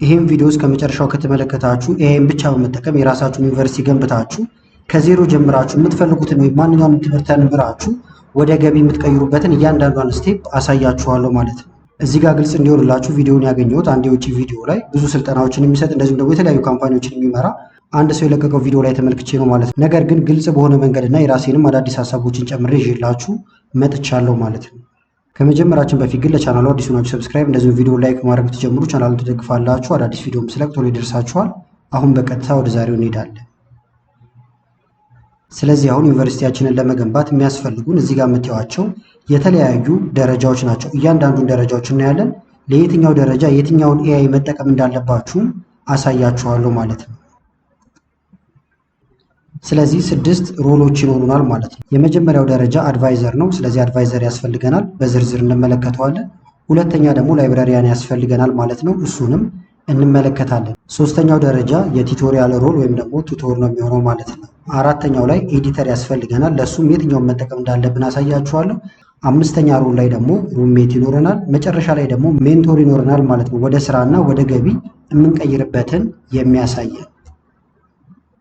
ይህም ቪዲዮ እስከ መጨረሻው ከተመለከታችሁ ኤአይን ብቻ በመጠቀም የራሳችሁን ዩኒቨርሲቲ ገንብታችሁ ከዜሮ ጀምራችሁ የምትፈልጉትን ወይም ማንኛውንም ትምህርት ተምራችሁ ወደ ገቢ የምትቀይሩበትን እያንዳንዷን ስቴፕ አሳያችኋለሁ ማለት ነው። እዚህ ጋር ግልጽ እንዲሆንላችሁ ቪዲዮውን ያገኘሁት አንድ የውጭ ቪዲዮ ላይ ብዙ ስልጠናዎችን የሚሰጥ እንደዚሁም ደግሞ የተለያዩ ካምፓኒዎችን የሚመራ አንድ ሰው የለቀቀው ቪዲዮ ላይ ተመልክቼ ነው ማለት ነው። ነገር ግን ግልጽ በሆነ መንገድና የራሴንም አዳዲስ ሀሳቦችን ጨምሬ ይዤላችሁ መጥቻለሁ ማለት ነው። ከመጀመራችን በፊት ግን ለቻናሉ አዲስ ሆናችሁ ሰብስክራይብ እንደዚሁ ቪዲዮ ላይክ ማድረግ ትጀምሩ ቻናሉን ትደግፋላችሁ። አዳዲስ ቪዲዮም ስለቅ ቶሎ ይደርሳችኋል። አሁን በቀጥታ ወደ ዛሬው እንሄዳለን። ስለዚህ አሁን ዩኒቨርሲቲያችንን ለመገንባት የሚያስፈልጉን እዚህ ጋር የምታዩዋቸው የተለያዩ ደረጃዎች ናቸው። እያንዳንዱን ደረጃዎች እናያለን። ለየትኛው ደረጃ የትኛውን ኤአይ መጠቀም እንዳለባችሁም አሳያችኋለሁ ማለት ነው። ስለዚህ 6 ሮሎች ይኖሩናል ማለት ነው። የመጀመሪያው ደረጃ አድቫይዘር ነው። ስለዚህ አድቫይዘር ያስፈልገናል፣ በዝርዝር እንመለከተዋለን። ሁለተኛ ደግሞ ላይብራሪያን ያስፈልገናል ማለት ነው። እሱንም እንመለከታለን። ሶስተኛው ደረጃ የቲቶሪያል ሮል ወይም ደግሞ ቱቶር ነው የሚሆነው ማለት ነው። አራተኛው ላይ ኤዲተር ያስፈልገናል። ለሱም የትኛውን መጠቀም እንዳለብን አሳያችኋለሁ። አምስተኛ ሮል ላይ ደግሞ ሩሜት ይኖረናል። መጨረሻ ላይ ደግሞ ሜንቶር ይኖረናል ማለት ነው። ወደ ስራና ወደ ገቢ የምንቀይርበትን የሚያሳየን።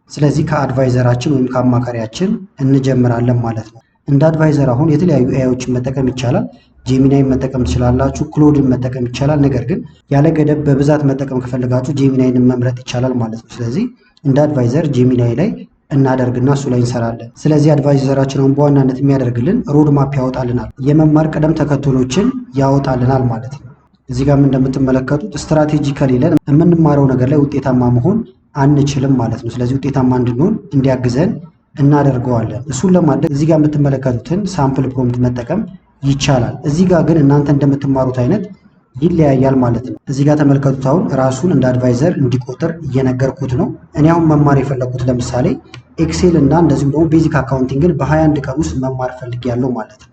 ስለዚህ ከአድቫይዘራችን ወይም ከአማካሪያችን እንጀምራለን ማለት ነው። እንደ አድቫይዘር አሁን የተለያዩ ኤአይዎችን መጠቀም ይቻላል። ጄሚናይን መጠቀም ትችላላችሁ፣ ክሎድን መጠቀም ይቻላል። ነገር ግን ያለ ገደብ በብዛት መጠቀም ከፈለጋችሁ ጄሚናይን መምረጥ ይቻላል ማለት ነው። ስለዚህ እንደ አድቫይዘር ጄሚናይ ላይ እናደርግና እሱ ላይ እንሰራለን። ስለዚህ አድቫይዘራችን አሁን በዋናነት የሚያደርግልን ሮድ ማፕ ያወጣልናል፣ የመማር ቅደም ተከተሎችን ያወጣልናል ማለት ነው። እዚህ ጋር እንደምትመለከቱት ስትራቴጂካሊ ለን የምንማረው ነገር ላይ ውጤታማ መሆን አንችልም ማለት ነው። ስለዚህ ውጤታማ እንድንሆን እንዲያግዘን እናደርገዋለን። እሱን ለማድረግ እዚህ ጋር የምትመለከቱትን ሳምፕል ፕሮምፕት መጠቀም ይቻላል። እዚህ ጋር ግን እናንተ እንደምትማሩት አይነት ይለያያል ማለት ነው። እዚህ ጋር ተመልከቱት። አሁን ራሱን እንደ አድቫይዘር እንዲቆጥር እየነገርኩት ነው። እኔ አሁን መማር የፈለኩት ለምሳሌ ኤክሴል እና እንደዚሁም ደግሞ ቤዚክ አካውንቲንግን በ21 ቀን ውስጥ መማር ፈልጌያለሁ ማለት ነው።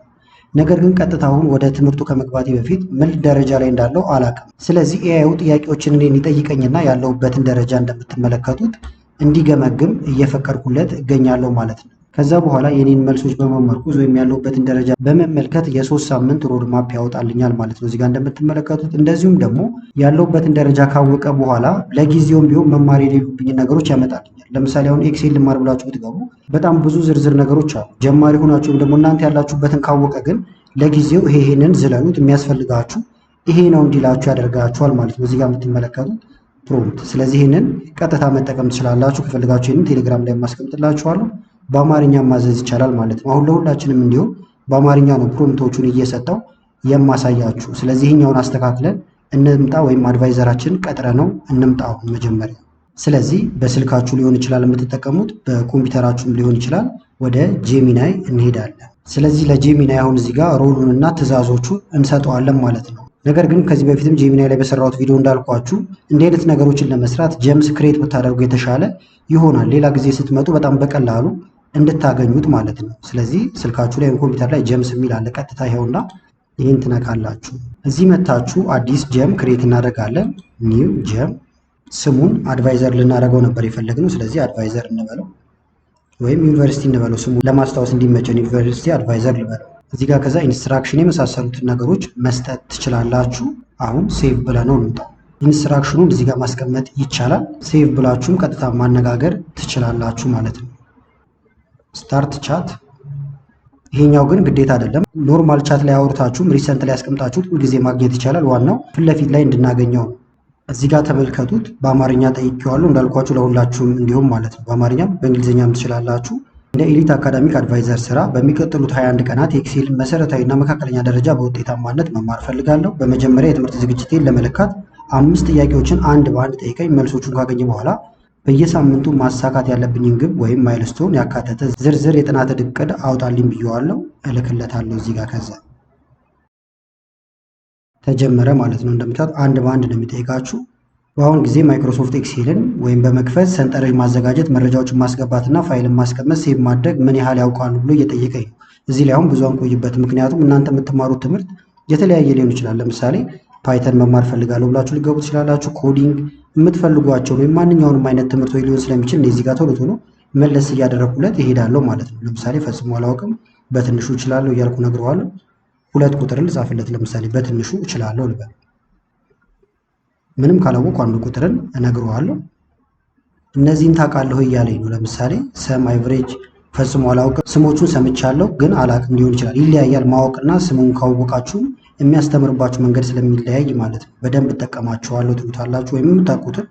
ነገር ግን ቀጥታ አሁን ወደ ትምህርቱ ከመግባቴ በፊት ምን ደረጃ ላይ እንዳለው አላውቅም። ስለዚህ ኤአይው ጥያቄዎችን እኔን ይጠይቀኝና ያለሁበትን ደረጃ እንደምትመለከቱት እንዲገመግም እየፈቀድኩለት እገኛለሁ ማለት ነው። ከዛ በኋላ የኔን መልሶች በመመርኮዝ ወይም ያለሁበትን ደረጃ በመመልከት የ3 ሳምንት ሮድ ማፕ ያወጣልኛል ማለት ነው። እዚጋ እንደምትመለከቱት እንደዚሁም ደግሞ ያለሁበትን ደረጃ ካወቀ በኋላ ለጊዜውም ቢሆን መማር የሌሉብኝ ነገሮች ያመጣልኛል። ለምሳሌ አሁን ኤክሴል ልማር ብላችሁ ብትገቡ በጣም ብዙ ዝርዝር ነገሮች አሉ። ጀማሪ ሆናችሁ ወይም ደግሞ እናንተ ያላችሁበትን ካወቀ ግን ለጊዜው ይሄንን ዝለሉት፣ የሚያስፈልጋችሁ ይሄ ነው እንዲላችሁ ያደርጋችኋል ማለት ነው። እዚጋ የምትመለከቱት ፕሮምፕት። ስለዚህ ይሄንን ቀጥታ መጠቀም ትችላላችሁ። ከፈልጋችሁ ይሄንን ቴሌግራም ላይ ማስቀምጥላችኋለሁ። በአማርኛ ማዘዝ ይቻላል ማለት ነው። አሁን ለሁላችንም እንዲሁም በአማርኛ ነው ፕሮምፕቶቹን እየሰጠው የማሳያችሁ። ስለዚህ ይህኛውን አስተካክለን እንምጣ ወይም አድቫይዘራችን ቀጥረ ነው እንምጣው መጀመሪያ። ስለዚህ በስልካችሁ ሊሆን ይችላል የምትጠቀሙት፣ በኮምፒውተራችሁም ሊሆን ይችላል። ወደ ጄሚናይ እንሄዳለን። ስለዚህ ለጄሚናይ አሁን እዚህ ጋር ሮሉንና ትዕዛዞቹን እንሰጠዋለን ማለት ነው። ነገር ግን ከዚህ በፊትም ጄሚናይ ላይ በሰራሁት ቪዲዮ እንዳልኳችሁ እንዲህ አይነት ነገሮችን ለመስራት ጀምስ ክሬት ብታደርጉ የተሻለ ይሆናል። ሌላ ጊዜ ስትመጡ በጣም በቀላሉ እንድታገኙት ማለት ነው። ስለዚህ ስልካችሁ ላይ ኮምፒውተር ላይ ጀምስ የሚል አለ። ቀጥታ ይኸውና ይህን ትነካላችሁ። እዚህ መታችሁ አዲስ ጀም ክሬት እናደርጋለን። ኒው ጀም ስሙን አድቫይዘር ልናደርገው ነበር የፈለግነው። ስለዚህ አድቫይዘር እንበለው ወይም ዩኒቨርሲቲ እንበለው፣ ስሙ ለማስታወስ እንዲመቸን ዩኒቨርሲቲ አድቫይዘር ልበለው። እዚህ ጋር ከዛ ኢንስትራክሽን የመሳሰሉትን ነገሮች መስጠት ትችላላችሁ። አሁን ሴቭ ብለነው እንውጣው። ኢንስትራክሽኑን እዚህ ጋር ማስቀመጥ ይቻላል። ሴቭ ብላችሁም ቀጥታ ማነጋገር ትችላላችሁ ማለት ነው። ስታርት ቻት። ይሄኛው ግን ግዴታ አይደለም። ኖርማል ቻት ላይ አውርታችሁም ሪሰንት ላይ ያስቀምጣችሁት ሁልጊዜ ማግኘት ይቻላል። ዋናው ፊት ለፊት ላይ እንድናገኘው ነው። እዚህ ጋር ተመልከቱት። በአማርኛ ጠይቄዋለሁ እንዳልኳችሁ ለሁላችሁም እንዲሁም ማለት ነው። በአማርኛም በእንግሊዝኛም ትችላላችሁ። እንደ ኤሊት አካዳሚክ አድቫይዘር ስራ በሚቀጥሉት 21 ቀናት የኤክሴልን መሰረታዊና መካከለኛ ደረጃ በውጤታማነት መማር ፈልጋለሁ። በመጀመሪያ የትምህርት ዝግጅቴን ለመለካት 5 ጥያቄዎችን አንድ በአንድ ጠይቀኝ። መልሶቹን ካገኘ በኋላ በየሳምንቱ ማሳካት ያለብኝን ግብ ወይም ማይልስቶን ያካተተ ዝርዝር የጥናት እቅድ አውጣልኝ ብየዋለሁ። እልክለታለሁ። እዚህ ጋር ከዛ ተጀመረ ማለት ነው። እንደምታዩት አንድ በአንድ ነው የሚጠይቃችሁ። በአሁን ጊዜ ማይክሮሶፍት ኤክሴልን ወይም በመክፈት ሰንጠረዥ ማዘጋጀት፣ መረጃዎችን ማስገባትና ፋይልን ማስቀመጥ፣ ሴቭ ማድረግ ምን ያህል ያውቃሉ ብሎ እየጠየቀኝ ነው። እዚህ ላይ አሁን ብዙ አንቆይበት፣ ምክንያቱም እናንተ የምትማሩት ትምህርት የተለያየ ሊሆን ይችላል። ለምሳሌ ፓይተን መማር ፈልጋለሁ ብላችሁ ሊገቡ ትችላላችሁ። ኮዲንግ የምትፈልጓቸው ወይም ማንኛውንም አይነት ትምህርት ወይ ሊሆን ስለሚችል እዚህ ጋር ቶሎ ቶሎ መለስ እያደረኩለት ይሄዳለሁ ማለት ነው። ለምሳሌ ፈጽሞ አላውቅም በትንሹ እችላለሁ እያልኩ ነግረዋለሁ። 2 ቁጥርን ልጻፍለት። ለምሳሌ በትንሹ እችላለሁ ልበል። ምንም ካላወቅኩ አንዱ ቁጥርን እነግረዋለሁ። እነዚህን ታውቃለህ እያለኝ ነው። ለምሳሌ ሰም፣ አቨሬጅ ፈጽሞ አላውቅም። ስሞቹን ሰምቻለሁ ግን አላውቅም ሊሆን ይችላል። ይለያያል። ማወቅና ስሙን ካወቃችሁ የሚያስተምርባችሁ መንገድ ስለሚለያይ ማለት ነው። በደንብ እጠቀማቸዋለሁ ትሉታላችሁ ወይም የምታውቁትን።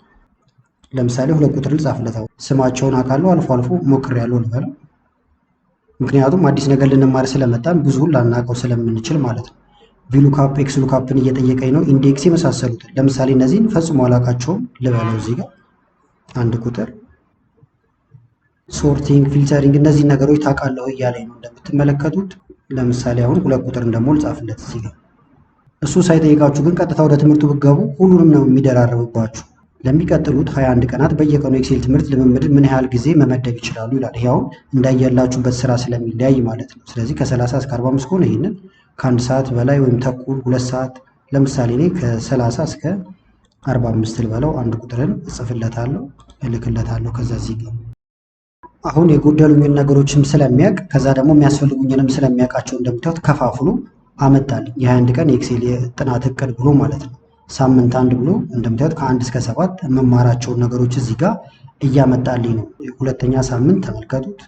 ለምሳሌ 2 ቁጥር ልጻፍለት። ስማቸውን አውቃለሁ፣ አልፎ አልፎ ሞክሬያለሁ ልበለው። ምክንያቱም አዲስ ነገር ልንማር ስለመጣን ብዙውን ላናውቀው ስለምንችል ማለት ነው። ቪሉካፕ፣ ኤክስ ሉካፕን እየጠየቀኝ ነው። ኢንዴክስ የመሳሰሉትን ለምሳሌ እነዚህን ፈጽሞ አላውቃቸውም ልበለው። እዚህ ጋር አንድ ቁጥር ሶርቲንግ፣ ፊልተሪንግ እነዚህ ነገሮች ታውቃለህ እያለኝ ነው እንደምትመለከቱት። ለምሳሌ አሁን 2 ቁጥርን ደግሞ ልጻፍለት እዚህ ጋር። እሱ ሳይጠይቃችሁ ግን ቀጥታ ወደ ትምህርቱ ብትገቡ ሁሉንም ነው የሚደራረብባችሁ። ለሚቀጥሉት 21 ቀናት በየቀኑ ኤክሴል ትምህርት ልምምድ ምን ያህል ጊዜ መመደብ ይችላሉ ይላል። ይሄ አሁን እንዳያላችሁበት ስራ ስለሚለያይ ማለት ነው። ስለዚህ ከ30 እስከ 45 ከሆነ ይህንን ከ1 ሰዓት በላይ ወይም ተኩል 2 ሰዓት፣ ለምሳሌ እኔ ከ30 እስከ 45 ልበለው። አንድ ቁጥርን እጽፍለታለሁ እልክለታለሁ። ከዛ እዚህ ጋር አሁን የጎደሉኝን ነገሮችም ስለሚያውቅ ከዛ ደግሞ የሚያስፈልጉኝንም ስለሚያውቃቸው እንደምታዩት ከፋፍሎ አመጣልኝ። የ21 ቀን የኤክሴል የጥናት እቅድ ብሎ ማለት ነው። ሳምንት 1 ብሎ እንደምታዩት ከ1 እስከ 7 የምማራቸውን ነገሮች እዚህ ጋር እያመጣልኝ ነው። ሁለተኛ ሳምንት ተመልከቱት፣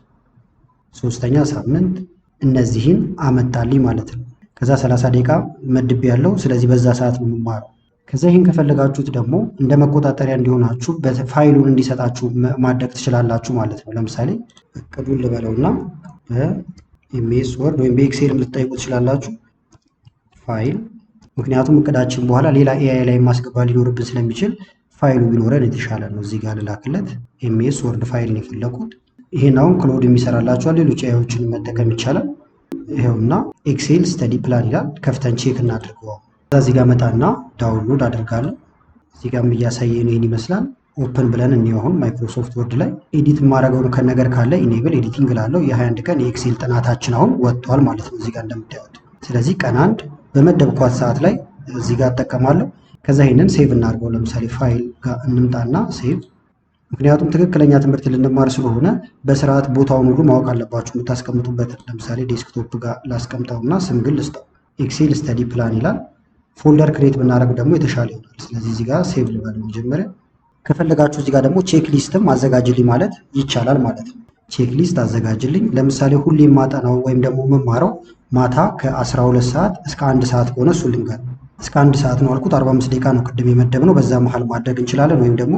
ሶስተኛ ሳምንት እነዚህን አመጣልኝ ማለት ነው። ከዛ 30 ደቂቃ መድቤ ያለው ስለዚህ በዛ ሰዓት ነው የምማረው። ከዛ ይህን ከፈለጋችሁት ደግሞ እንደ መቆጣጠሪያ እንዲሆናችሁ ፋይሉን እንዲሰጣችሁ ማድረግ ትችላላችሁ ማለት ነው። ለምሳሌ እቅዱን ልበለውና በኤምኤስ ወርድ ወይም በኤክሴል ልትጠይቁ ትችላላችሁ ፋይል። ምክንያቱም እቅዳችን በኋላ ሌላ ኤአይ ላይ ማስገባ ሊኖርብን ስለሚችል ፋይሉ ቢኖረን የተሻለ ነው። እዚህ ጋር ልላክለት ኤምኤስ ወርድ ፋይልን የፈለኩት ይሄን አሁን ክሎድ የሚሰራላችኋል። ሌሎች ኤአይዎችን መጠቀም ይቻላል። ይኸውና ኤክሴል ስተዲ ፕላን ይላል። ከፍተን ቼክ እናድርገው። እዚህ ጋር መጣና ዳውንሎድ አድርጋለሁ። እዚህ ጋር እያሳየ ነው። ይህን ይመስላል። ኦፕን ብለን እንየው። አሁን ማይክሮሶፍት ወርድ ላይ ኤዲት የማደርገው ከነገር ካለ ኢኔብል ኤዲቲንግ ላለው የ21 ቀን የኤክሴል ጥናታችን አሁን ወጥቷል ማለት ነው እዚህ ጋር እንደምታዩት። ስለዚህ ቀን 1 በመደብኳት ሰዓት ላይ እዚህ ጋር እጠቀማለሁ። ከዛ ይህንን ሴቭ እናድርገው። ለምሳሌ ፋይል ጋር እንምጣና ሴቭ። ምክንያቱም ትክክለኛ ትምህርት ልንማር ስለሆነ በስርዓት ቦታውን ሁሉ ማወቅ አለባችሁ የምታስቀምጡበትን። ለምሳሌ ዴስክቶፕ ጋር ላስቀምጠውና ስም ግን ልስጠው። ኤክሴል ስተዲ ፕላን ይላል። ፎልደር ክሬት ብናደርግ ደግሞ የተሻለ ይሆናል። ስለዚህ እዚህ ጋር ሴቭ ልበል መጀመሪያ። ከፈለጋችሁ እዚህ ጋር ደግሞ ቼክ ሊስትም አዘጋጅልኝ ማለት ይቻላል ማለት ነው። ቼክ ሊስት አዘጋጅልኝ። ለምሳሌ ሁሌ የማጠናው ወይም ደግሞ የምማረው ማታ ከ12 ሰዓት እስከ 1 ሰዓት ከሆነ እሱ ልንገር። እስከ 1 ሰዓት ነው አልኩት። 45 ደቂቃ ነው ቅድም የመደብነው። በዛ መሀል ማድረግ እንችላለን፣ ወይም ደግሞ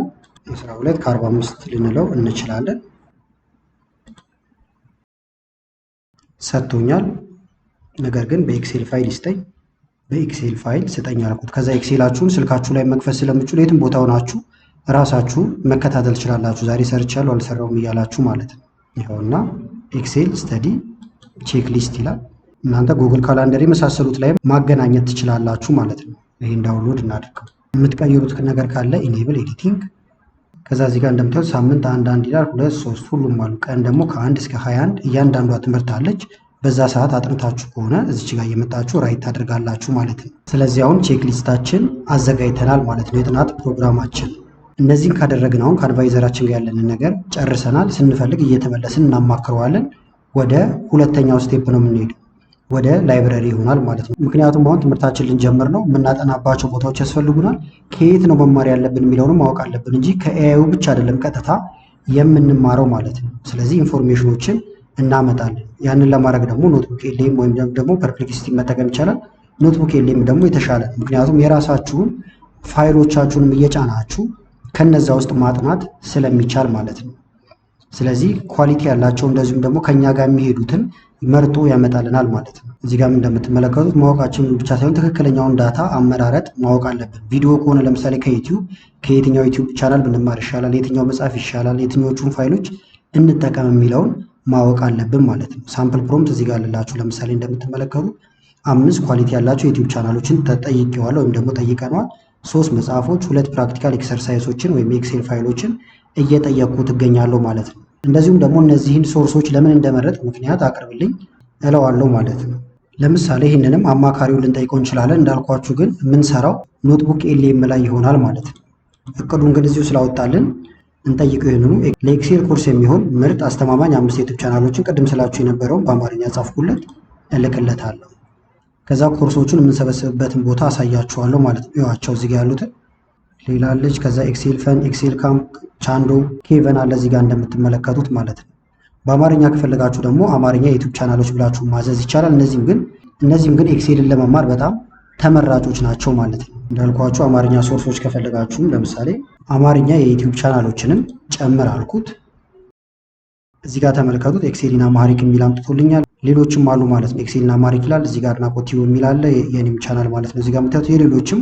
12 ከ45 ልንለው እንችላለን። ሰጥቶኛል። ነገር ግን በኤክሴል ፋይል ይስጠኝ። በኤክሴል ፋይል ስጠኝ አልኩት። ከዛ ኤክሴላችሁን ስልካችሁ ላይ መክፈት ስለምችሉ የትም ቦታ ሆናችሁ ራሳችሁ መከታተል ትችላላችሁ። ዛሬ ሰርቻለሁ አልሰራውም እያላችሁ ማለት ነው። ይኸውና ኤክሴል ስተዲ ቼክ ሊስት ይላል። እናንተ ጉግል ካላንደር የመሳሰሉት ላይ ማገናኘት ትችላላችሁ ማለት ነው። ይሄን ዳውንሎድ እናድርገው። የምትቀይሩት ነገር ካለ ኢኔብል ኤዲቲንግ። ከዛ እዚህ ጋር እንደምታዩት ሳምንት 1 ይላል፣ 2 3 ሁሉም አሉ። ቀን ደግሞ ከ1 እስከ 21 እያንዳንዷ ትምህርት አለች። በዛ ሰዓት አጥንታችሁ ከሆነ እዚች ጋር እየመጣችሁ ራይት ታደርጋላችሁ ማለት ነው። ስለዚህ አሁን ቼክ ሊስታችን አዘጋጅተናል ማለት ነው፣ የጥናት ፕሮግራማችን። እነዚህን ካደረግን አሁን ከአድቫይዘራችን ጋር ያለንን ነገር ጨርሰናል። ስንፈልግ እየተመለስን እናማክረዋለን። ወደ ሁለተኛው ስቴፕ ነው የምንሄደው፣ ወደ ላይብረሪ ይሆናል ማለት ነው። ምክንያቱም አሁን ትምህርታችን ልንጀምር ነው፣ የምናጠናባቸው ቦታዎች ያስፈልጉናል። ከየት ነው መማር ያለብን የሚለውንም ማወቅ አለብን እንጂ ከኤአዩ ብቻ አይደለም ቀጥታ የምንማረው ማለት ነው። ስለዚህ ኢንፎርሜሽኖችን እናመጣለን። ያንን ለማድረግ ደግሞ ኖትቡክ ኤልኤም ወይም ደግሞ ፐርፕሌክሲቲ መጠቀም ይቻላል። ኖትቡክ ኤልኤም ደግሞ የተሻለ፣ ምክንያቱም የራሳችሁን ፋይሎቻችሁንም እየጫናችሁ ከነዛ ውስጥ ማጥናት ስለሚቻል ማለት ነው። ስለዚህ ኳሊቲ ያላቸው እንደዚሁም ደግሞ ከኛ ጋር የሚሄዱትን መርጦ ያመጣልናል ማለት ነው። እዚህ ጋር እንደምትመለከቱት ማወቃችን ብቻ ሳይሆን ትክክለኛውን ዳታ አመራረጥ ማወቅ አለብን። ቪዲዮ ከሆነ ለምሳሌ ከየትኛው ዩቲዩብ ቻናል ብንማር ይሻላል፣ የትኛው መጽሐፍ ይሻላል፣ የትኞቹን ፋይሎች እንጠቀም የሚለውን ማወቅ አለብን ማለት ነው። ሳምፕል ፕሮምፕት እዚህ ጋር ልላችሁ። ለምሳሌ እንደምትመለከቱ 5 ኳሊቲ ያላቸው ዩቲዩብ ቻናሎችን ተጠይቄዋለሁ ወይም ደግሞ ጠይቀነዋል። 3 መጽሐፎች፣ 2 ፕራክቲካል ኤክሰርሳይሶችን ወይም የኤክሴል ፋይሎችን እየጠየቅኩት እገኛለሁ ማለት ነው። እንደዚሁም ደግሞ እነዚህን ሶርሶች ለምን እንደመረጥ ምክንያት አቅርብልኝ እለዋለሁ ማለት ነው። ለምሳሌ ይህንንም አማካሪው ልንጠይቀው እንችላለን። እንዳልኳችሁ ግን የምንሰራው ኖትቡክ ኤልኤም ላይ ይሆናል ማለት ነው። እቅዱን ግን እዚሁ ስላወጣልን እንጠይቀው። ይህንኑ ለኤክሴል ኮርስ የሚሆን ምርጥ አስተማማኝ 5 ዩቲዩብ ቻናሎችን ቅድም ስላችሁ የነበረውን በአማርኛ ጻፍኩለት እልክለታለሁ። ከዛ ኮርሶቹን የምንሰበስብበትን ቦታ አሳያችኋለሁ ማለት ነው። ይዋቸው እዚህ ጋር ያሉትን ሌላ አለች። ከዛ ኤክሴል ፈን፣ ኤክሴል ካምፕ፣ ቻንዶ፣ ኬቨን አለ እዚህ ጋር እንደምትመለከቱት ማለት ነው። በአማርኛ ከፈለጋችሁ ደግሞ አማርኛ የዩቲዩብ ቻናሎች ብላችሁ ማዘዝ ይቻላል። እነዚህም ግን ኤክሴልን ለመማር በጣም ተመራጮች ናቸው ማለት ነው። እንዳልኳችሁ አማርኛ ሶርሶች ከፈለጋችሁም ለምሳሌ አማርኛ የዩቲዩብ ቻናሎችንም ጨምር አልኩት። እዚህ ጋር ተመልከቱት ኤክሴሊን አማሪክ የሚል አምጥቶልኛል። ሌሎችም አሉ ማለት ነው። ኤክሴሊን አማሪክ ይላል። እዚህ ጋር ናቆቲው የሚል አለ የኔም ቻናል ማለት ነው። እዚህ ጋር የምታዩት የሌሎችም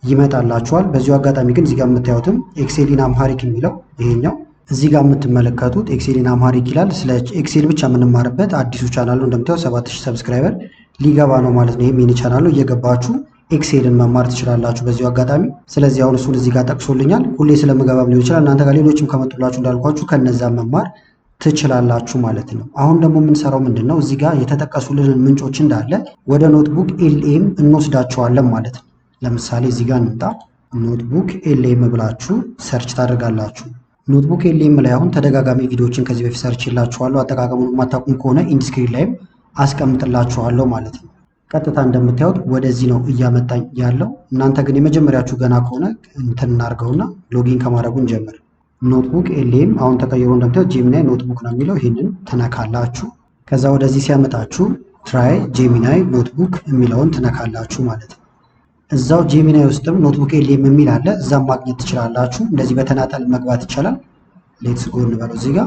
ይመጣላችኋል። በዚሁ አጋጣሚ ግን እዚህ ጋር የምታዩትም ኤክሴሊን አማሪክ የሚለው ይሄኛው እዚህ ጋር የምትመለከቱት ኤክሴሊን አማሪክ ይላል። ስለ ኤክሴል ብቻ የምንማርበት አዲሱ ቻናል ነው። እንደምታዩት 7000 ሰብስክራይበር ሊገባ ነው ማለት ነው። ይሄ ሚኒ ቻናል ነው። እየገባችሁ ኤክሴልን መማር ትችላላችሁ በዚሁ አጋጣሚ። ስለዚህ አሁን እሱን እዚህ ጋር ጠቅሶልኛል። ሁሌ ስለምገባም ሊሆን ይችላል። እናንተ ጋር ሌሎችም ከመጡላችሁ እንዳልኳችሁ ከነዛ መማር ትችላላችሁ ማለት ነው። አሁን ደግሞ የምንሰራው ምንድነው? እዚህ ጋር የተጠቀሱልን ምንጮች እንዳለ ወደ ኖትቡክ ኤልኤም እንወስዳቸዋለን ማለት ነው። ለምሳሌ እዚህ ጋር እንምጣ። ኖትቡክ ኤልኤም ብላችሁ ሰርች ታደርጋላችሁ። ኖትቡክ ኤልኤም ላይ አሁን ተደጋጋሚ ቪዲዮዎችን ከዚህ በፊት ሰርች ይላችኋለሁ። አጠቃቀሙን የማታውቁም ከሆነ ኢንስክሪን ላይም አስቀምጥላችኋለሁ ማለት ነው። ቀጥታ እንደምታዩት ወደዚህ ነው እያመጣኝ ያለው። እናንተ ግን የመጀመሪያችሁ ገና ከሆነ እንትን እናድርገውና ሎጊን ከማድረጉን ጀምር። ኖትቡክ ኤልኤም አሁን ተቀይሮ እንደምታዩት ጄሚናይ ኖትቡክ ነው የሚለው። ይህንን ትነካላችሁ። ከዛ ወደዚህ ሲያመጣችሁ ትራይ ጄሚናይ ኖትቡክ የሚለውን ትነካላችሁ ማለት ነው። እዛው ጄሚናይ ውስጥም ኖትቡክ ኤልኤም የሚል አለ። እዛም ማግኘት ትችላላችሁ። እንደዚህ በተናጠል መግባት ይቻላል። ሌትስ ጎ እንበለው። እዚህ ጋር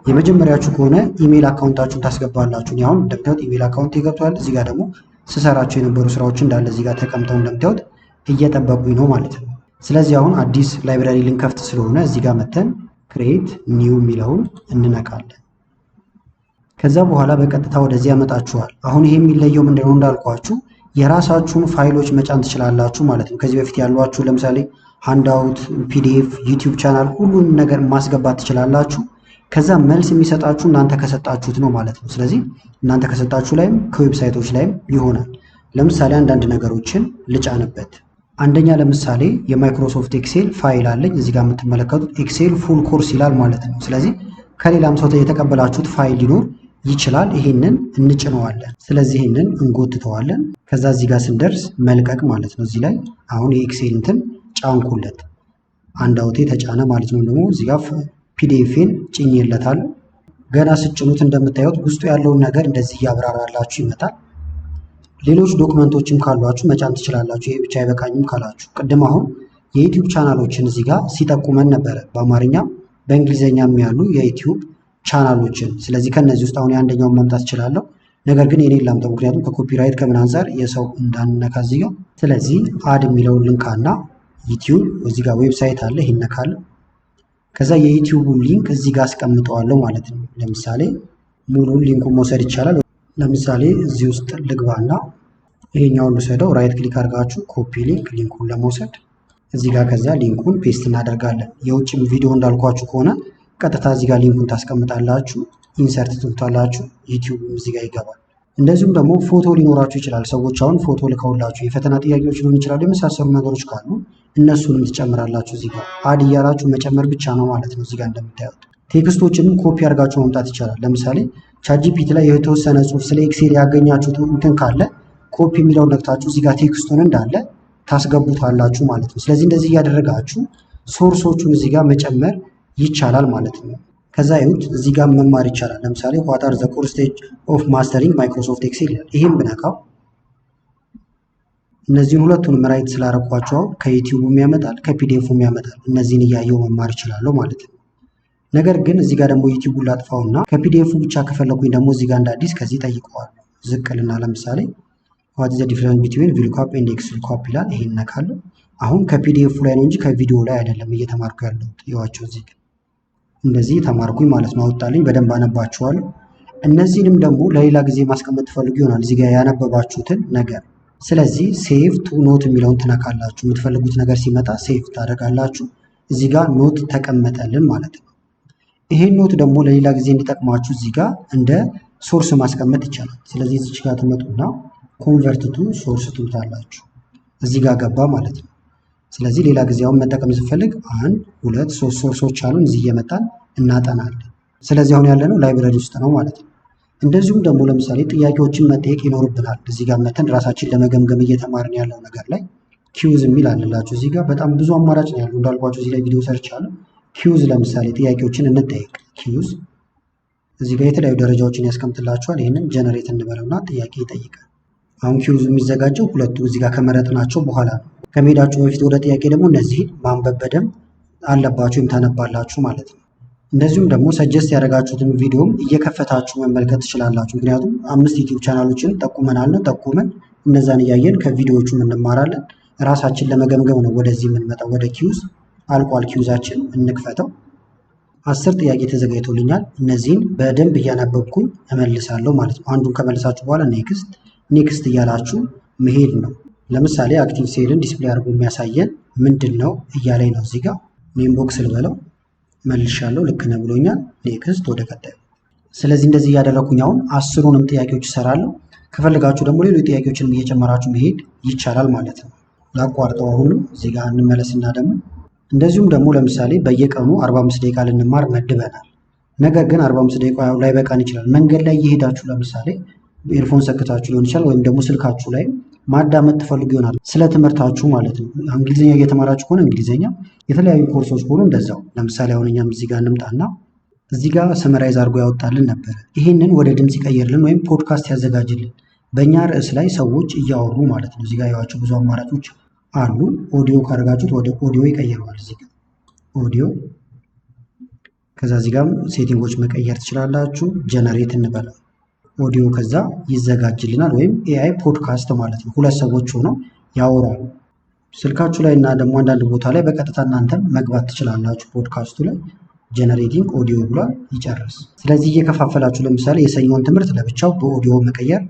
የመጀመሪያችሁ ከሆነ ኢሜል አካውንታችሁን ታስገባላችሁ። አሁን እንደምታዩት ኢሜል አካውንት ይገብቷል። እዚህ ጋር ደግሞ ስሰራቸው የነበሩ ስራዎች እንዳለ እዚህ ጋር ተቀምጠው እንደምታዩት እየጠበቁኝ ነው ማለት ነው። ስለዚህ አሁን አዲስ ላይብራሪ ልንከፍት ስለሆነ እዚህ ጋር መተን ክሬት ኒው የሚለውን እንነካለን። ከዛ በኋላ በቀጥታ ወደዚህ ያመጣችኋል። አሁን ይሄ የሚለየው ምንድነው? እንዳልኳችሁ የራሳችሁን ፋይሎች መጫን ትችላላችሁ ማለት ነው። ከዚህ በፊት ያሏችሁ ለምሳሌ ሃንዳውት፣ ፒዲኤፍ፣ ዩቲዩብ ቻናል ሁሉንም ነገር ማስገባት ትችላላችሁ። ከዛ መልስ የሚሰጣችሁ እናንተ ከሰጣችሁት ነው ማለት ነው። ስለዚህ እናንተ ከሰጣችሁ ላይም ከዌብሳይቶች ላይም ይሆናል። ለምሳሌ አንዳንድ ነገሮችን ልጫንበት። አንደኛ ለምሳሌ የማይክሮሶፍት ኤክሴል ፋይል አለኝ። እዚህ ጋር የምትመለከቱት ኤክሴል ፉል ኮርስ ይላል ማለት ነው። ስለዚህ ከሌላም ሰው የተቀበላችሁት ፋይል ሊኖር ይችላል። ይሄንን እንጭነዋለን። ስለዚህ ይሄንን እንጎትተዋለን። ከዛ እዚህ ጋር ስንደርስ መልቀቅ ማለት ነው። እዚህ ላይ አሁን የኤክሴል እንትን ጫንኩለት፣ አንድ አውቴ ተጫነ ማለት ነው። ደግሞ እዚህ ጋር ፒዲኤፍን ጭኜለታለሁ። ገና ስጭኑት እንደምታዩት ውስጡ ያለውን ነገር እንደዚህ እያብራራላችሁ ይመጣል። ሌሎች ዶክመንቶችም ካሏችሁ መጫን ትችላላችሁ። ይሄ ብቻ አይበቃኝም ካላችሁ ቅድም አሁን የዩቲዩብ ቻናሎችን እዚህ ጋር ሲጠቁመን ነበረ፣ በአማርኛም በእንግሊዝኛም ያሉ የዩቲዩብ ቻናሎችን። ስለዚህ ከነዚህ ውስጥ አሁን የአንደኛውን ማምጣት እችላለሁ። ነገር ግን የኔን ላምጣው፣ ምክንያቱም ከኮፒራይት ከምን አንፃር የሰው እንዳንነካ እዚህ ጋር። ስለዚህ አድ የሚለውን ልንካና ዩቲዩብ እዚህ ጋር ዌብሳይት አለ፣ ይሄን ነካለሁ። ከዛ የዩቲዩቡን ሊንክ እዚህ ጋር አስቀምጠዋለሁ ማለት ነው። ለምሳሌ ሙሉን ሊንኩን መውሰድ ይቻላል። ለምሳሌ እዚህ ውስጥ ልግባና ይሄኛውን ልውሰደው። ራይት ክሊክ አድርጋችሁ ኮፒ ሊንክ ሊንኩን ለመውሰድ እዚህ ጋር ከዛ ሊንኩን ፔስት እናደርጋለን። የውጭም ቪዲዮ እንዳልኳችሁ ከሆነ ቀጥታ እዚህ ጋር ሊንኩን ታስቀምጣላችሁ፣ ኢንሰርት ትሉታላችሁ፣ ዩቲዩብ እዚህ ጋር ይገባል። እንደዚሁም ደግሞ ፎቶ ሊኖራችሁ ይችላል። ሰዎች አሁን ፎቶ ልከውላችሁ የፈተና ጥያቄዎች ሊሆን ይችላሉ፣ የመሳሰሉ ነገሮች ካሉ እነሱንም ትጨምራላችሁ። እዚህ ጋር አድ እያላችሁ መጨመር ብቻ ነው ማለት ነው። እዚህ ጋር እንደምታዩት ቴክስቶችንም ኮፒ አድርጋችሁ መምጣት ይቻላል። ለምሳሌ ቻትጂፒቲ ላይ የተወሰነ ጽሁፍ ስለ ኤክሴል ያገኛችሁት እንትን ካለ ኮፒ የሚለውን ነክታችሁ እዚህ ጋር ቴክስቱን እንዳለ ታስገቡታላችሁ ማለት ነው። ስለዚህ እንደዚህ እያደረጋችሁ ሶርሶቹን እዚህ ጋር መጨመር ይቻላል ማለት ነው። ከዛ ይሁት እዚህ ጋር መማር ይቻላል። ለምሳሌ what are the core stage of mastering Microsoft Excel ይላል። ይሄን ብነካው እነዚህን ሁለቱንም ራይት ስላረኳቸው ከዩቲዩብም ያመጣል ከፒዲኤፍም ያመጣል። እነዚህን እያየው መማር ይችላለሁ ማለት ነው። ነገር ግን እዚህ ጋር ደግሞ ዩቲዩቡን ላጥፋውና ከፒዲኤፉ ብቻ ከፈለኩኝ ደግሞ እዚህ ጋር እንደ አዲስ ከዚህ ጠይቀዋል። ዝቅልና ለምሳሌ what is the difference between VLOOKUP and XLOOKUP ይላል። ይሄን ነካለሁ። አሁን ከፒዲኤፉ ላይ ነው እንጂ ከቪዲዮ ላይ አይደለም እየተማርኩ ያለሁት። ይዋቸው እዚህ እንደዚህ ተማርኩኝ ማለት ነው። አወጣልኝ። በደንብ አነባችኋለሁ። እነዚህንም ደግሞ ለሌላ ጊዜ ማስቀመጥ ትፈልጉ ይሆናል እዚህ ጋር ያነበባችሁትን ነገር። ስለዚህ ሴቭ ቱ ኖት የሚለውን ትነካላችሁ። የምትፈልጉት ነገር ሲመጣ ሴቭ ታደርጋላችሁ። እዚህ ጋር ኖት ተቀመጠልን ማለት ነው። ይሄን ኖት ደግሞ ለሌላ ጊዜ እንዲጠቅማችሁ እዚህ ጋር እንደ ሶርስ ማስቀመጥ ይቻላል። ስለዚህ እዚህ ጋር ትመጡና ኮንቨርት ቱ ሶርስ ትሉታላችሁ። እዚህ ጋር ገባ ማለት ነው። ስለዚህ ሌላ ጊዜ አሁን መጠቀም ስፈልግ 1 2 3 ሶርሶች አሉን እዚህ እየመጣን እናጠናለን። ስለዚህ አሁን ያለነው ላይብረሪ ውስጥ ነው ማለት ነው። እንደዚሁም ደግሞ ለምሳሌ ጥያቄዎችን መጠየቅ ይኖርብናል። እዚህ ጋር መተን ራሳችን ለመገምገም እየተማርን ያለው ነገር ላይ ኪውዝ የሚል አለላችሁ እዚህ ጋር በጣም ብዙ አማራጭ ነው ያለው እንዳልኳችሁ እዚህ ላይ ቪዲዮ ሰርች አለ። ኪውዝ ለምሳሌ ጥያቄዎችን እንጠይቅ። ኪውዝ እዚህ ጋር የተለያዩ ደረጃዎችን ያስቀምጥላችኋል። ይህንን ጀነሬት እንበለውና ጥያቄ ይጠይቃል። አሁን ኪውዝ የሚዘጋጀው ሁለቱ እዚህ ጋር ከመረጥናቸው በኋላ ነው። ከመሄዳችሁ በፊት ወደ ጥያቄ ደግሞ እነዚህን ማንበብ በደንብ አለባችሁ ወይም ታነባላችሁ ማለት ነው። እንደዚሁም ደግሞ ሰጀስት ያደረጋችሁትን ቪዲዮም እየከፈታችሁ መመልከት ትችላላችሁ። ምክንያቱም 5 ዩቲዩብ ቻናሎችን ጠቁመን እነዛን እያየን ከቪዲዮዎቹ እንማራለን። ራሳችን ለመገምገም ነው ወደዚህ የምንመጣው። ወደ ኪውዝ አልቋል። ኪውዛችን እንክፈተው። 10 ጥያቄ ተዘጋጅቶልኛል። እነዚህን በደንብ እያነበብኩኝ እመልሳለሁ ማለት ነው። አንዱን ከመልሳችሁ በኋላ ኔክስት እያላችሁ መሄድ ነው። ለምሳሌ አክቲቭ ሴልን ዲስፕሌይ አድርጎ የሚያሳየን ምንድን ነው እያለኝ ነው። እዚህ ጋር ኔም ቦክስ ልበለው መልሻለሁ። ልክ ነው ብሎኛል። ኔክስት ወደ ቀጣዩ። ስለዚህ እንደዚህ እያደረኩኝ አሁን 10ሩንም ጥያቄዎች እሰራለሁ። ከፈለጋችሁ ደግሞ ሌሎች ጥያቄዎችን እየጨመራችሁ መሄድ ይቻላል ማለት ነው። ላቋርጠው። አሁንም እዚህ ጋር እንመለስና ደግሞ እንደዚሁም ደግሞ ለምሳሌ በየቀኑ 45 ደቂቃ ልንማር መድበናል። ነገር ግን 45 ደቂቃ ላይ በቃን ይችላል። መንገድ ላይ እየሄዳችሁ ለምሳሌ ኤርፎን ሰክታችሁ ሊሆን ይችላል፣ ወይም ደግሞ ስልካችሁ ላይ ማዳመጥ ትፈልጉ ይሆናል ስለ ትምህርታችሁ ማለት ነው። እንግሊዝኛ እየተማራችሁ ከሆነ እንግሊዝኛ፣ የተለያዩ ኮርሶች ከሆኑ እንደዛው። ለምሳሌ አሁን እኛም እዚህ ጋር እንምጣና እዚህ ጋር ሰመራይዝ አድርጎ ያወጣልን ነበረ። ይህንን ወደ ድምፅ ይቀይርልን ወይም ፖድካስት ያዘጋጅልን በእኛ ርዕስ ላይ ሰዎች እያወሩ ማለት ነው። እዚህ ጋር ያዋቸው ብዙ አማራጮች አሉ። ኦዲዮ ካደረጋችሁት ወደ ኦዲዮ ይቀይረዋል። እዚህ ጋር ኦዲዮ፣ ከዛ እዚህ ጋር ሴቲንጎች መቀየር ትችላላችሁ። ጀነሬት እንበለው ኦዲዮ፣ ከዛ ይዘጋጅልናል ወይም ኤአይ ፖድካስት ማለት ነው። 2 ሰዎች ሆነው ያወራሉ። ስልካችሁ ላይ እና ደግሞ አንዳንድ ቦታ ላይ በቀጥታ እናንተም መግባት ትችላላችሁ። ፖድካስቱ ላይ ጀነሬቲንግ ኦዲዮ ብሏል፣ ይጨርስ። ስለዚህ እየከፋፈላችሁ ለምሳሌ የሰኞን ትምህርት ለብቻው በኦዲዮ መቀየር፣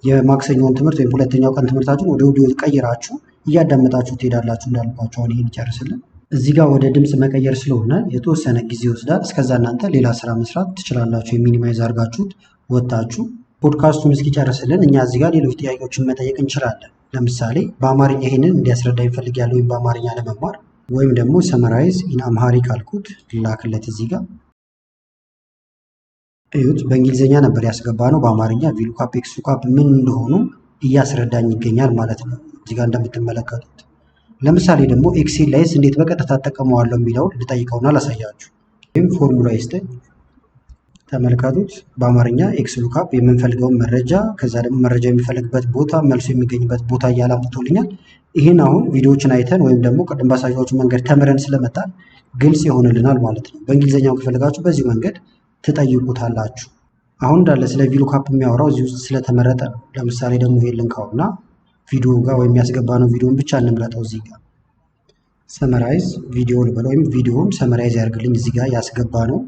የማክሰኞን ትምህርት ወይም ሁለተኛው ቀን ትምህርታችሁን ወደ ኦዲዮ ቀይራችሁ እያዳመጣችሁ ትሄዳላችሁ። እንዳልኳችሁ አሁን ይሄን ይጨርስልን። እዚህ ጋር ወደ ድምፅ መቀየር ስለሆነ የተወሰነ ጊዜ ይወስዳል። እስከዛ እናንተ ሌላ ስራ መስራት ትችላላችሁ። የሚኒማይዝ አድርጋችሁት ወጣችሁ ፖድካስቱን እስኪጨርስልን እኛ እዚህ ጋር ሌሎች ጥያቄዎችን መጠየቅ እንችላለን። ለምሳሌ በአማርኛ ይሄንን እንዲያስረዳ ይፈልጋል ወይም በአማርኛ ለመማር ወይም ደግሞ ሰመራይዝ ኢን አምሃሪክ አልኩት ላክለት። እዚህ ጋር እዩት፣ በእንግሊዝኛ ነበር ያስገባ ነው። በአማርኛ ቪሉካፕ ኤክስሉካፕ ምን እንደሆኑ እያስረዳኝ ይገኛል ማለት ነው። እዚህ ጋር እንደምትመለከቱት ለምሳሌ ደግሞ ኤክሴል ላይስ እንዴት በቀጥታ ተጠቀመዋለሁ የሚለውን ልጠይቀውና ላሳያችሁ። ወይም ፎርሙላ ይስጠኝ። ተመልከቱት። በአማርኛ ኤክስሉካፕ የምንፈልገውን መረጃ ከዛ ደግሞ መረጃ የሚፈልግበት ቦታ መልሶ የሚገኝበት ቦታ እያለ አምጥቶልኛል። ይህን አሁን ቪዲዮዎችን አይተን ወይም ደግሞ ቅድም ባሳያችሁ መንገድ ተምረን ስለመጣን ግልጽ ይሆንልናል ማለት ነው። በእንግሊዝኛው ከፈለጋችሁ በዚህ መንገድ ትጠይቁታላችሁ። አሁን እንዳለ ስለ ቪሉካፕ የሚያወራው እዚህ ውስጥ ስለተመረጠ ነው። ለምሳሌ ደግሞ ይሄን ልንካውና ቪዲዮ ጋር ወይም ያስገባነው ቪዲዮን ብቻ እንምረጠው። እዚህ ጋር ሰመራይዝ ቪዲዮ ልበለው ወይም ቪዲዮን ሰመራይዝ ያደርግልኝ እዚህ ጋር ያስገባ ነው።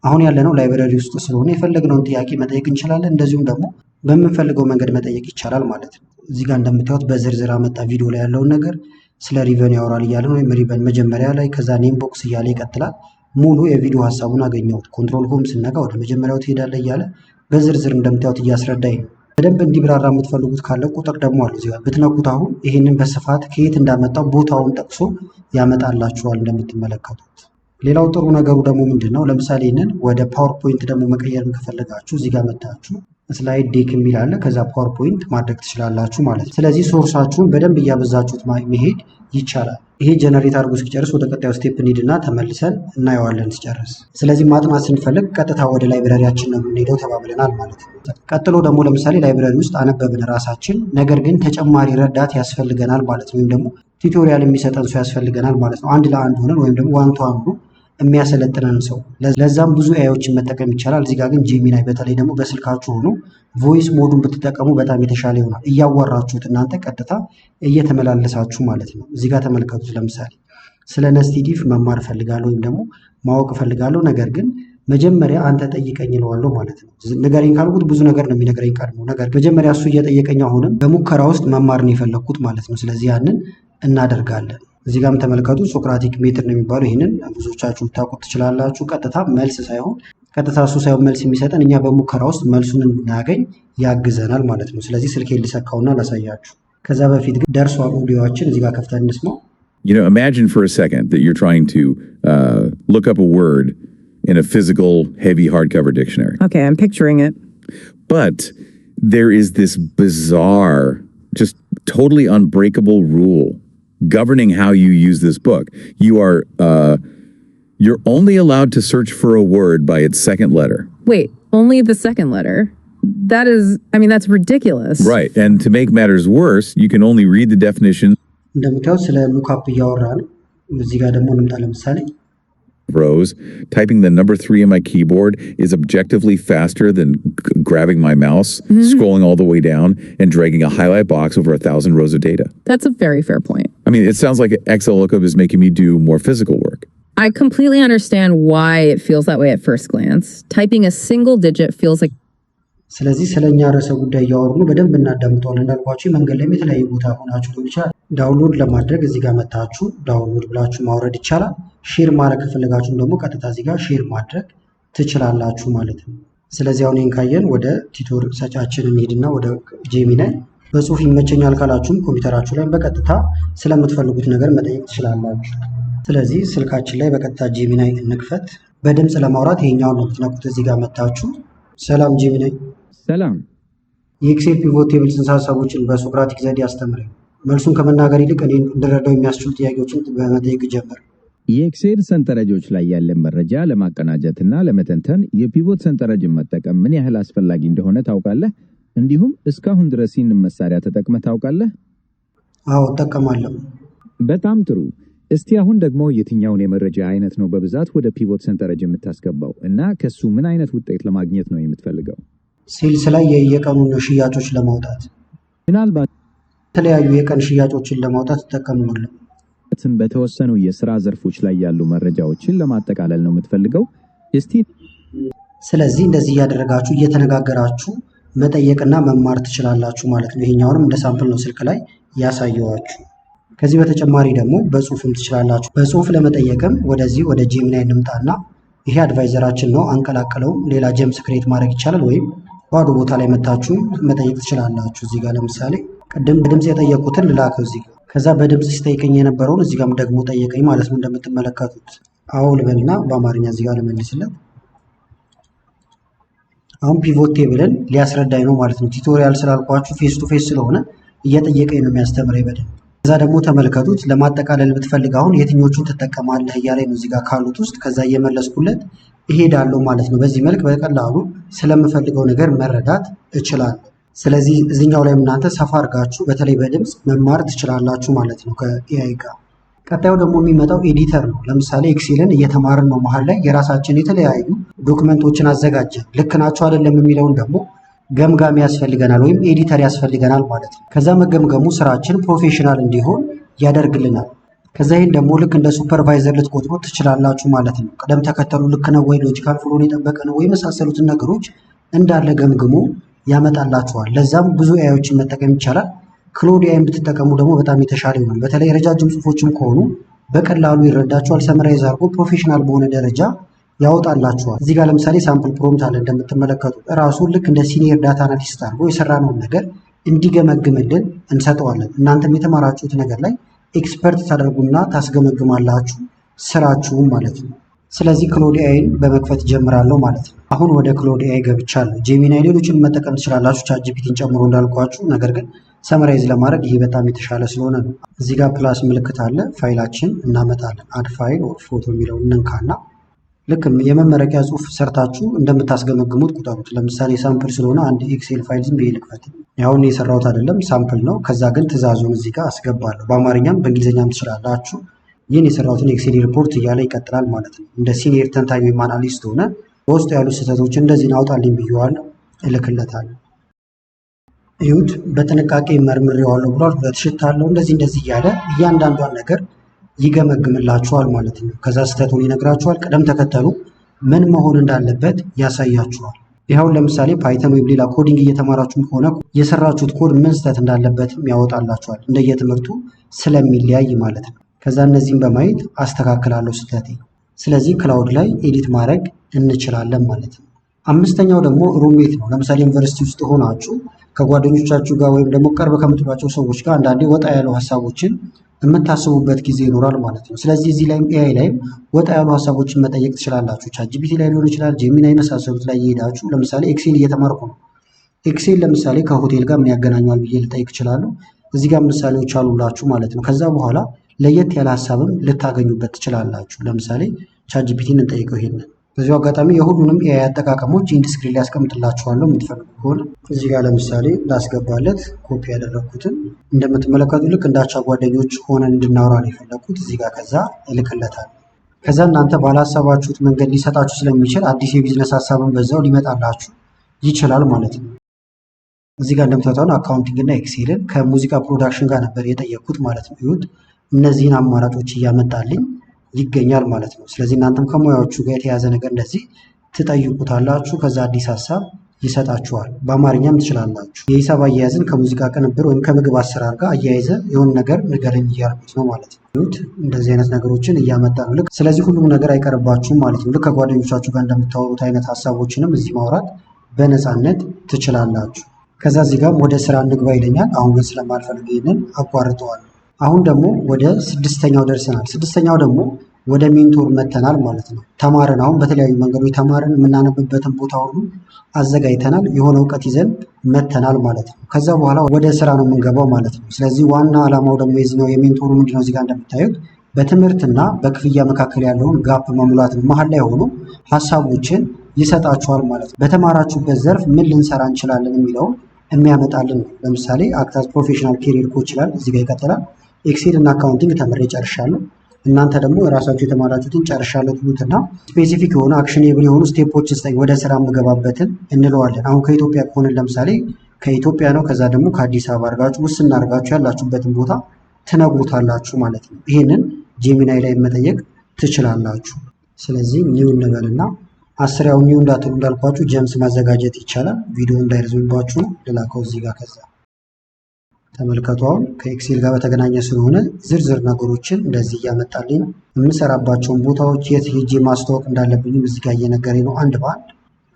አሁን ያለነው ላይብረሪ ውስጥ ስለሆነ የፈለግነውን ጥያቄ መጠየቅ እንችላለን። እንደዚሁም ደግሞ በምንፈልገው መንገድ መጠየቅ ይቻላል ማለት ነው። እዚህ ጋር እንደምታዩት በዝርዝር አመጣ ቪዲዮ ላይ ያለውን ነገር ስለ ሪቨን ያወራል እያለ ነው። ወይም ሪቨን መጀመሪያ ላይ ከዛ ኔም ቦክስ እያለ ይቀጥላል። ሙሉ የቪዲዮ ሀሳቡን አገኘሁት። ኮንትሮል ሆም ስነካ ወደ መጀመሪያው ትሄዳለ እያለ በዝርዝር እንደምታዩት እያስረዳኝ ነው። በደንብ እንዲብራራ የምትፈልጉት ካለ ቁጥር ደግሞ አሉ እዚህ ጋር ብትነኩት አሁን ይህንን በስፋት ከየት እንዳመጣው ቦታውን ጠቅሶ ያመጣላችኋል እንደምትመለከቱት። ሌላው ጥሩ ነገሩ ደግሞ ምንድን ነው? ለምሳሌ ይህንን ወደ ፓወርፖይንት ደግሞ መቀየር ከፈለጋችሁ እዚህ ጋር መታችሁ ስላይድ ዴክ የሚል አለ። ከዛ ፓወርፖይንት ማድረግ ትችላላችሁ ማለት ነው። ስለዚህ ሶርሳችሁን በደንብ እያበዛችሁት መሄድ ይቻላል። ይሄ ጀነሬት አድርጎ እስኪጨርስ ወደ ቀጣዩ ስቴፕ እንሂድና ተመልሰን እናየዋለን ሲጨርስ። ስለዚህ ማጥናት ስንፈልግ ቀጥታ ወደ ላይብረሪያችን ነው የምንሄደው ተባብለናል ማለት ነው። ቀጥሎ ደግሞ ለምሳሌ ላይብረሪ ውስጥ አነበብን ራሳችን፣ ነገር ግን ተጨማሪ ረዳት ያስፈልገናል ማለት ነው። ወይም ደግሞ ቱቶሪያል የሚሰጠን ሰው ያስፈልገናል ማለት ነው። አንድ ለአንድ ሆነን ወይም ደግሞ ዋን ቱ ዋን የሚያሰለጥነን ሰው። ለዛም ብዙ ኤአይዎችን መጠቀም ይቻላል። እዚህ ጋር ግን ጄሚናይ በተለይ ደግሞ በስልካችሁ ሆኖ ቮይስ ሞዱን ብትጠቀሙ በጣም የተሻለ ይሆናል። እያዋራችሁት እናንተ ቀጥታ እየተመላለሳችሁ ማለት ነው። እዚህ ጋር ተመልከቱት። ለምሳሌ ስለ ነስቲዲፍ መማር እፈልጋለሁ ወይም ደግሞ ማወቅ እፈልጋለሁ፣ ነገር ግን መጀመሪያ አንተ ጠይቀኝ እለዋለሁ ማለት ነው። ንገረኝ ካልኩት ብዙ ነገር ነው የሚነግረኝ ቀድሞ። ነገር መጀመሪያ እሱ እየጠየቀኝ አሁንም በሙከራ ውስጥ መማር ነው የፈለግኩት ማለት ነው። ስለዚህ ያንን እናደርጋለን። እዚህ ጋርም ተመልከቱ። ሶክራቲክ ሜትር ነው የሚባለው። ይህንን ብዙዎቻችሁ ታውቁት ትችላላችሁ። ቀጥታ መልስ ሳይሆን ቀጥታ እሱ ሳይሆን መልስ የሚሰጠን እኛ በሙከራ ውስጥ መልሱን እንድናገኝ ያግዘናል ማለት ነው። ስለዚህ ስልኬን ልሰካውና ላሳያችሁ። ከዛ በፊት ግን ደርሷል ኦዲዮችን እዚህ ጋር ከፍተን እንስማው። Imagine for a second that you're trying to look up a word in a physical, heavy hardcover dictionary. Okay, I'm picturing it. But there is this bizarre, just totally unbreakable rule governing how you use this book. You're only allowed to search for a word by its second letter. Wait, only the second letter? That's ridiculous. Right. And to make matters worse, you can only read the definition እንደምታዩት ስለ ሉክአፕ እያወራ ነው። እዚህ ጋር ደግሞ እንምጣ። ለምሳሌ rows. Typing the number 3 on my keyboard is objectively faster than grabbing my mouse, scrolling all the way down, and dragging a highlight box over 1,000 rows of data. That's a very fair point. I mean, it sounds like Excel lookup is making me do more physical work. I completely understand why it feels that way at first glance. Typing a single digit feels like ስለዚህ ስለኛ ርዕሰ ጉዳይ እያወሩ በደንብ እናዳምጠዋለን። እንዳልኳችሁ መንገድ ላይ የተለያዩ ቦታ ሆናችሁ ሊሆን ይችላል። ዳውንሎድ ለማድረግ እዚህ ጋር መታችሁ ዳውንሎድ ብላችሁ ማውረድ ይቻላል። ሼር ማድረግ ከፈለጋችሁም ደግሞ ቀጥታ እዚህ ጋር ሼር ማድረግ ትችላላችሁ ማለት ነው። ስለዚህ አሁን ይሄን ካየን ወደ ቲቶር ሰጫችን እንሄድና ወደ ጄሚናይ በጽሁፍ ይመቸኛል ካላችሁም ኮምፒውተራችሁ ላይ በቀጥታ ስለምትፈልጉት ነገር መጠየቅ ትችላላችሁ። ስለዚህ ስልካችን ላይ በቀጥታ ጄሚናይ እንክፈት። በድምጽ ለማውራት ይሄኛውን ነው የምትነኩት። እዚህ ጋር መታችሁ ሰላም ጄሚናይ። ሰላም። የኤክሴል ፒቮት ቴብል ጽንሰ ሀሳቦችን በሶክራቲክ ዘዴ አስተምረኝ። መልሱን ከመናገር ይልቅ እኔን እንድረዳው የሚያስችሉ ጥያቄዎችን በመጠየቅ ጀምር። የኤክሴል ሰንጠረዦች ላይ ያለን መረጃ ለማቀናጀትና ለመተንተን የፒቮት ሰንጠረዥን መጠቀም ምን ያህል አስፈላጊ እንደሆነ ታውቃለህ? እንዲሁም እስካሁን ድረስ ይህንን መሳሪያ ተጠቅመህ ታውቃለህ? አዎ እጠቀማለሁ። በጣም ጥሩ። እስቲ አሁን ደግሞ የትኛውን የመረጃ አይነት ነው በብዛት ወደ ፒቮት ሰንጠረዥ የምታስገባው እና ከሱ ምን አይነት ውጤት ለማግኘት ነው የምትፈልገው? ሴልስ ላይ የየቀኑን ሽያጮች ለማውጣት ምናልባት የተለያዩ የቀን ሽያጮችን ለማውጣት እጠቀማለሁ። በተወሰኑ የሥራ ዘርፎች ላይ ያሉ መረጃዎችን ለማጠቃለል ነው የምትፈልገው? እስቲ ስለዚህ እንደዚህ እያደረጋችሁ እየተነጋገራችሁ መጠየቅና መማር ትችላላችሁ ማለት ነው። ይሄኛውንም እንደ ሳምፕል ነው ስልክ ላይ ያሳየዋችሁ። ከዚህ በተጨማሪ ደግሞ በጽሁፍም ትችላላችሁ። በጽሁፍ ለመጠየቅም ወደዚህ ወደ ጄሚናይ እንምጣና ይሄ አድቫይዘራችን ነው፣ አንቀላቀለው ሌላ ጀምስ ክሬት ማድረግ ይቻላል፣ ወይም ባዶ ቦታ ላይ መታችሁ መጠየቅ ትችላላችሁ። እዚህ ጋር ለምሳሌ ቅድም በድምጽ የጠየቁትን ልላከው እዚህ ጋር፣ ከዛ በድምጽ ሲጠይቀኝ የነበረውን እዚህ ጋርም ደግሞ ጠየቀኝ ማለት ነው። እንደምትመለከቱት አዎ ልበልና በአማርኛ እዚህ ጋር ልመልስለት። አሁን ፒቮት ቴብልን ሊያስረዳኝ ነው ማለት ነው። ቱቶሪያል ስላልኳችሁ ፌስ ቱ ፌስ ስለሆነ እየጠየቀኝ ነው የሚያስተምረኝ በደንብ። ከዛ ደግሞ ተመልከቱት። ለማጠቃለል ብትፈልግ አሁን የትኞቹን ትጠቀማለህ እያለኝ ነው እዚህ ጋር ካሉት ውስጥ። ከዛ እየመለስኩለት እሄዳለሁ ማለት ነው። በዚህ መልክ በቀላሉ ስለምፈልገው ነገር መረዳት እችላለሁ። ስለዚህ እዚህኛው ላይ እናንተ ሰፋ አድርጋችሁ በተለይ በድምጽ መማር ትችላላችሁ ማለት ነው ከኤአይ ጋር። ቀጣዩ ደግሞ የሚመጣው ኤዲተር ነው። ለምሳሌ ኤክሴልን እየተማርን ነው፣ መሀል ላይ የራሳችን የተለያዩ ዶክመንቶችን አዘጋጀን። ልክ ናቸው አይደለም የሚለውን ደግሞ ገምጋሚ ያስፈልገናል ወይም ኤዲተር ያስፈልገናል ማለት ነው። ከዛ መገምገሙ ስራችን ፕሮፌሽናል እንዲሆን ያደርግልናል። ከዛ ይህን ደግሞ ልክ እንደ ሱፐርቫይዘር ልትቆጥሩ ትችላላችሁ ማለት ነው። ቅደም ተከተሉ ልክ ነው ወይ፣ ሎጂካል ፍሎን የጠበቀ ነው ወይ፣ የመሳሰሉትን ነገሮች እንዳለ ገምግሞ ያመጣላችኋል። ለዛም ብዙ ኤአዮችን መጠቀም ይቻላል። ክሎድ ኤአይን ብትጠቀሙ ደግሞ በጣም የተሻለ ይሆናል። በተለይ ረጃጅም ጽሁፎችም ከሆኑ በቀላሉ ይረዳችኋል። ሰመራይዝ አድርጎ ፕሮፌሽናል በሆነ ደረጃ ያወጣላችኋል። እዚህ ጋር ለምሳሌ ሳምፕል ፕሮምፕት አለ እንደምትመለከቱት። ራሱን ልክ እንደ ሲኒየር ዳታ አናሊስት አድርጎ የሰራነውን ነገር እንዲገመግምልን እንሰጠዋለን። እናንተም የተማራችሁት ነገር ላይ ኤክስፐርት ታደርጉና ታስገመግማላችሁ ስራችሁም ማለት ነው። ስለዚህ ክሎድ ኤአይን በመክፈት ጀምራለሁ ማለት ነው። አሁን ወደ ክሎድ ኤአይ ገብቻለሁ። ጄሚናይ ሌሎችን መጠቀም ትችላላችሁ ቻት ጂፒቲን ጨምሮ እንዳልኳችሁ። ነገር ግን ሰመራይዝ ለማድረግ ይሄ በጣም የተሻለ ስለሆነ ነው። እዚህ ጋር ፕላስ ምልክት አለ። ፋይላችን እናመጣለን። አድ ፋይል ኦር ፎቶ የሚለውን እንንካና ልክ የመመረቂያ ጽሁፍ ሰርታችሁ እንደምታስገመግሙት ቁጠሩት። ለምሳሌ ሳምፕል ስለሆነ አንድ ኤክሴል ፋይል ዝም ብዬ ልክፈት። ያሁን የሰራሁት አይደለም ሳምፕል ነው። ከዛ ግን ትእዛዙን እዚህ ጋር አስገባለሁ። በአማርኛም በእንግሊዝኛም ትችላላችሁ። ይህን የሰራሁትን ኤክሴል ሪፖርት እያለ ይቀጥላል ማለት ነው። እንደ ሲኒየር ተንታኝ ወይም አናሊስት ሆነ በውስጡ ያሉ ስህተቶችን እንደዚህ አውጣልኝ ብዬዋለሁ፣ እልክለታለሁ። እዩት፣ በጥንቃቄ መርምሬዋለሁ ብሏል። 2 ሽታ አለው። እንደዚህ እያለ እያንዳንዷን ነገር ይገመግምላችኋል ማለት ነው። ከዛ ስህተቱን ይነግራችኋል። ቅደም ተከተሉ ምን መሆን እንዳለበት ያሳያችኋል። ይኸውን ለምሳሌ ፓይተን ወይም ሌላ ኮዲንግ እየተማራችሁ ከሆነ የሰራችሁት ኮድ ምን ስህተት እንዳለበትም ያወጣላችኋል። እንደየትምህርቱ ስለሚለያይ ማለት ነው። ከዛ እነዚህም በማየት አስተካክላለሁ ስህተቴ። ስለዚህ ክላውድ ላይ ኤዲት ማድረግ እንችላለን ማለት ነው። አምስተኛው ደግሞ ሩሜት ነው። ለምሳሌ ዩኒቨርሲቲ ውስጥ ሆናችሁ ከጓደኞቻችሁ ጋር ወይም ደግሞ ቅርብ ከምትሏቸው ሰዎች ጋር አንዳንዴ ወጣ ያሉ ሀሳቦችን የምታስቡበት ጊዜ ይኖራል ማለት ነው። ስለዚህ እዚህ ላይም ኤአይ ላይም ወጣ ያሉ ሀሳቦችን መጠየቅ ትችላላችሁ። ቻት ጂፒቲ ላይ ሊሆን ይችላል፣ ጄሚናይ የመሳሰሉት ላይ እየሄዳችሁ ለምሳሌ ኤክሴል እየተማርኩ ነው። ኤክሴል ለምሳሌ ከሆቴል ጋር ምን ያገናኘዋል ብዬ ልጠይቅ እችላለሁ። እዚህ ጋር ምሳሌዎች አሉላችሁ ማለት ነው። ከዛ በኋላ ለየት ያለ ሀሳብም ልታገኙበት ትችላላችሁ። ለምሳሌ ቻትጂፒቲን እንጠይቀው ይሄንን። በዚሁ አጋጣሚ የሁሉንም ኤአይ አጠቃቀሞች ኢንድ ስክሪን ላይ ያስቀምጥላችኋለሁ የምትፈልጉ ከሆነ። እዚህ ጋር ለምሳሌ ላስገባለት ኮፒ ያደረግኩትን እንደምትመለከቱ ልክ እንዳቻ ጓደኞች ሆነን እንድናወራ ነው የፈለግኩት። እዚህ ጋር ከዛ እልክለታል። ከዛ እናንተ ባላሰባችሁት መንገድ ሊሰጣችሁ ስለሚችል አዲስ የቢዝነስ ሀሳብን በዛው ሊመጣላችሁ ይችላል ማለት ነው። እዚህ ጋር እንደምታዩት አካውንቲንግ እና ኤክሴልን ከሙዚቃ ፕሮዳክሽን ጋር ነበር የጠየቅኩት ማለት ነው። ይሁት እነዚህን አማራጮች እያመጣልኝ ይገኛል ማለት ነው። ስለዚህ እናንተም ከሙያዎቹ ጋር የተያዘ ነገር እንደዚህ ትጠይቁታላችሁ። ከዛ አዲስ ሀሳብ ይሰጣችኋል። በአማርኛም ትችላላችሁ። የሂሳብ አያያዝን ከሙዚቃ ቅንብር ወይም ከምግብ አሰራር ጋር አያይዘ የሆነ ነገር ንገረኝ እያልኩት ነው ማለት ነው። እንደዚህ አይነት ነገሮችን እያመጣ ነው። ልክ ስለዚህ ሁሉም ነገር አይቀርባችሁም ማለት ነው። ልክ ከጓደኞቻችሁ ጋር እንደምታወሩት አይነት ሀሳቦችንም እዚህ ማውራት በነፃነት ትችላላችሁ። ከዛ እዚህ ጋር ወደ ስራ እንግባ ይለኛል። አሁን ግን ስለማልፈልግ ይህንን አቋርጠዋል። አሁን ደግሞ ወደ ስድስተኛው ደርሰናል። ስድስተኛው ደግሞ ወደ ሜንቶር መተናል ማለት ነው። ተማርን። አሁን በተለያዩ መንገዶች ተማርን። የምናነብበትን ቦታ ሁሉ አዘጋጅተናል። የሆነ እውቀት ይዘን መተናል ማለት ነው። ከዛ በኋላ ወደ ስራ ነው የምንገባው ማለት ነው። ስለዚህ ዋና ዓላማው ደግሞ የዚህኛው የሜንቶሩ ምንድነው? እዚህ ጋር እንደምታዩት በትምህርትና በክፍያ መካከል ያለውን ጋፕ መሙላት ነው። መሀል ላይ ሆኖ ሀሳቦችን ይሰጣችኋል ማለት ነው። በተማራችሁበት ዘርፍ ምን ልንሰራ እንችላለን የሚለውን የሚያመጣልን ነው። ለምሳሌ አክታስ ፕሮፌሽናል ኬሪር ኮች ይላል። እዚህ ጋር ይቀጥላል። ኤክሴል እና አካውንቲንግ ተምሬ ጨርሻለሁ። እናንተ ደግሞ የራሳችሁ የተማራችሁትን ጨርሻለሁ ትሉትና ስፔሲፊክ የሆኑ አክሽኔብል የሆኑ ስቴፖች ስጠኝ ወደ ስራ የምገባበትን እንለዋለን። አሁን ከኢትዮጵያ ከሆነ ለምሳሌ ከኢትዮጵያ ነው። ከዛ ደግሞ ከአዲስ አበባ አድርጋችሁ ውስን አድርጋችሁ ያላችሁበትን ቦታ ትነግሩታላችሁ ማለት ነው። ይሄንን ጄሚናይ ላይ መጠየቅ ትችላላችሁ። ስለዚህ ኒው እንበልና አስሪያው ኒው እንዳትሉ እንዳልኳችሁ ጀምስ ማዘጋጀት ይቻላል። ቪዲዮ እንዳይረዝምባችሁ ልላከው እዚህ ጋር። ከዛ ተመልከቱ። አሁን ከኤክሴል ጋር በተገናኘ ስለሆነ ዝርዝር ነገሮችን እንደዚህ እያመጣልኝ ነው። የምሰራባቸውን ቦታዎች የት ሄጄ ማስተዋወቅ እንዳለብኝም እዚህ ጋር እየነገረኝ ነው። አንድ በአንድ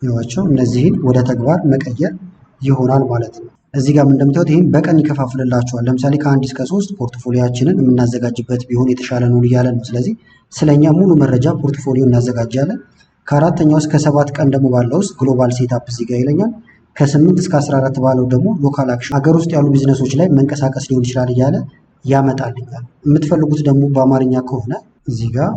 ይዋቸው እነዚህን ወደ ተግባር መቀየር ይሆናል ማለት ነው። እዚህ ጋር እንደምታዩት ይህን በቀን ይከፋፍልላችኋል። ለምሳሌ ከ1 እስከ 3 ፖርትፎሊያችንን የምናዘጋጅበት ቢሆን የተሻለ ነው እያለን ነው። ስለዚህ ስለኛ ሙሉ መረጃ ፖርትፎሊዮ እናዘጋጃለን። ከ4ኛው እስከ 7 ቀን ደግሞ ባለው ውስጥ ግሎባል ሴታፕ እዚህ ጋር ይለኛል። ከ8 እስከ 14 ባለው ደግሞ ሎካል አክሽን ሀገር ውስጥ ያሉ ቢዝነሶች ላይ መንቀሳቀስ ሊሆን ይችላል እያለ ያመጣልኛል። የምትፈልጉት ደግሞ በአማርኛ ከሆነ እዚህ ጋር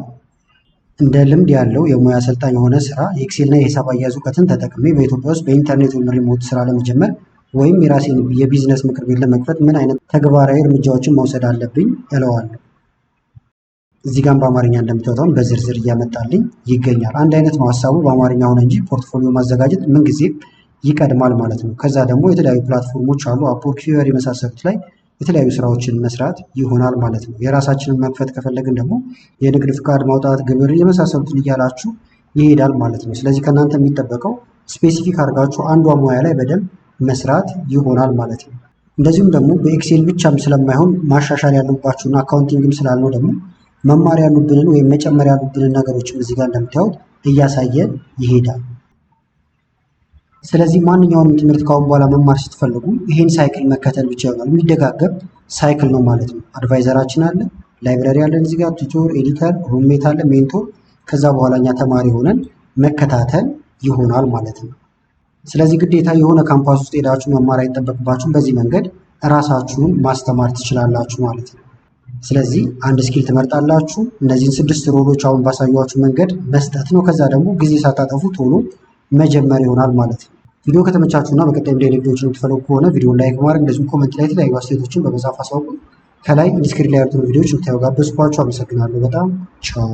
እንደ ልምድ ያለው የሙያ አሰልጣኝ የሆነ ስራ የኤክሴልና የሂሳብ አያያዝ እውቀትን ተጠቅሜ በኢትዮጵያ ውስጥ በኢንተርኔት ወይም ሪሞት ስራ ለመጀመር ወይም የራሴን የቢዝነስ ምክር ቤት ለመክፈት ምን አይነት ተግባራዊ እርምጃዎችን መውሰድ አለብኝ እለዋለሁ። እዚህ ጋር በአማርኛ እንደምታዩት በዝርዝር እያመጣልኝ ይገኛል። አንድ አይነት ነው ሀሳቡ በአማርኛ ሆነ እንጂ ፖርትፎሊዮ ማዘጋጀት ምንጊዜም ይቀድማል ማለት ነው። ከዛ ደግሞ የተለያዩ ፕላትፎርሞች አሉ፣ አፕወርክ፣ ፊቨር የመሳሰሉት ላይ የተለያዩ ስራዎችን መስራት ይሆናል ማለት ነው። የራሳችንን መክፈት ከፈለግን ደግሞ የንግድ ፍቃድ ማውጣት፣ ግብር የመሳሰሉትን እያላችሁ ይሄዳል ማለት ነው። ስለዚህ ከእናንተ የሚጠበቀው ስፔሲፊክ አድርጋችሁ አንዷ ሙያ ላይ በደንብ መስራት ይሆናል ማለት ነው። እንደዚሁም ደግሞ በኤክሴል ብቻም ስለማይሆን ማሻሻል ያሉባችሁና አካውንቲንግም ስላልነው ደግሞ መማር ያሉብንን ወይም መጨመር ያሉብንን ነገሮችም እዚህ ጋር እንደምታዩት እያሳየን ይሄዳል። ስለዚህ ማንኛውንም ትምህርት ካሁን በኋላ መማር ስትፈልጉ ይሄን ሳይክል መከተል ብቻ ይሆናል። የሚደጋገብ ሳይክል ነው ማለት ነው። አድቫይዘራችን አለ፣ ላይብራሪ አለን፣ እዚህ ጋር ቱቶር፣ ኤዲተር፣ ሩሜት አለ፣ ሜንቶር። ከዛ በኋላ እኛ ተማሪ ሆነን መከታተል ይሆናል ማለት ነው። ስለዚህ ግዴታ የሆነ ካምፓስ ውስጥ ሄዳችሁ መማር አይጠበቅባችሁም። በዚህ መንገድ እራሳችሁን ማስተማር ትችላላችሁ ማለት ነው። ስለዚህ አንድ ስኪል ትመርጣላችሁ። እነዚህን 6 ሮሎች አሁን ባሳየኋችሁ መንገድ መስጠት ነው። ከዛ ደግሞ ጊዜ ሳታጠፉ ቶሎ መጀመር ይሆናል ማለት ነው። ቪዲዮ ከተመቻችሁና በቀጣይ እንደ ቪዲዮዎችን የምትፈልጉ ከሆነ ቪዲዮ ላይክ ማድረግ፣ እንደዚሁም ኮመንት ላይ የተለያዩ አስተያየቶችን በመጻፍ አሳውቁ። ከላይ ኢንስክሪን ላይ ያሉትን ቪዲዮዎች እንድታዩ ጋበዝኳችሁ። አመሰግናለሁ በጣም ቻው።